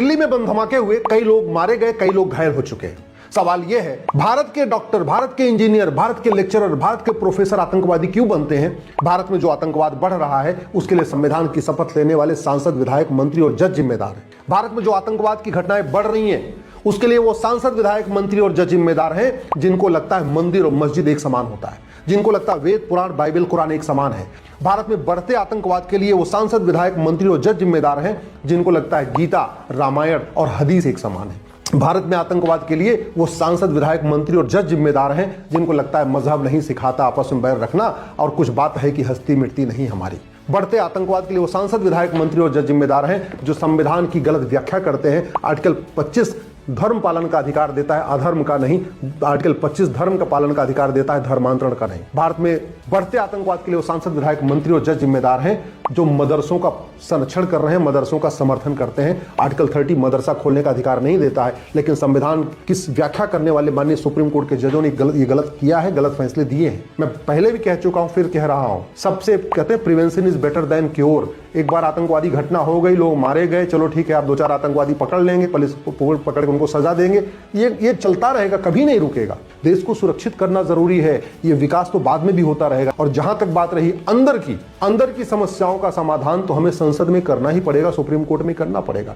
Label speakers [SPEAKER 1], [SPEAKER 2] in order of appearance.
[SPEAKER 1] दिल्ली में बम धमाके हुए, कई लोग मारे गए, कई लोग घायल हो चुके हैं। सवाल यह है, भारत के डॉक्टर, भारत के इंजीनियर, भारत के लेक्चरर, भारत के प्रोफेसर आतंकवादी क्यों बनते हैं? भारत में जो आतंकवाद बढ़ रहा है उसके लिए संविधान की शपथ लेने वाले सांसद, विधायक, मंत्री और जज जिम्मेदार हैं। भारत में जो आतंकवाद की घटनाएं बढ़ रही हैं उसके लिए वो सांसद, विधायक, मंत्री और जज जिम्मेदार हैं जिनको लगता है मंदिर और मस्जिद एक समान होता है, जिनको लगता है वेद, पुराण, बाइबल, कुरान एक समान है। भारत में बढ़ते आतंकवाद के लिए वो सांसद, विधायक, मंत्री और जज जिम्मेदार हैं जिनको लगता है गीता, रामायण और हदीस एक समान है। भारत में आतंकवाद के लिए वो सांसद, विधायक, मंत्री और जज जिम्मेदार हैं जिनको लगता है मजहब नहीं सिखाता आपस में बैर रखना और कुछ बात है कि हस्ती मिटती नहीं हमारी। बढ़ते आतंकवाद के लिए वो सांसद, विधायक, मंत्री और जज जिम्मेदार हैं जो संविधान की गलत व्याख्या करते हैं। आर्टिकल 25 धर्म पालन का अधिकार देता है, अधर्म का नहीं। आर्टिकल 25 धर्म का पालन का अधिकार देता है, धर्मांतरण का नहीं। भारत में बढ़ते आतंकवाद के लिए वो सांसद, विधायक, मंत्री और जज जिम्मेदार हैं जो मदरसों का संरक्षण कर रहे हैं, मदरसों का समर्थन करते हैं। आर्टिकल 30 मदरसा खोलने का अधिकार नहीं देता है, लेकिन संविधान किस व्याख्या करने वाले माननीय सुप्रीम कोर्ट के जजों ने ये गलत किया है, गलत फैसले दिए हैं। मैं पहले भी कह चुका हूं, फिर कह रहा हूं, सबसे कहते हैं prevention is better than cure. एक बार आतंकवादी घटना हो गई, लोग मारे गए, चलो ठीक है, आप 2-4 आतंकवादी पकड़ लेंगे, पुलिस पकड़ के उनको सजा देंगे, ये चलता रहेगा, कभी नहीं रुकेगा। देश को सुरक्षित करना जरूरी है, ये विकास तो बाद में भी होता रहेगा। और जहां तक बात रही अंदर की समस्याओं का समाधान, तो हमें संसद में करना ही पड़ेगा, सुप्रीम कोर्ट में करना पड़ेगा।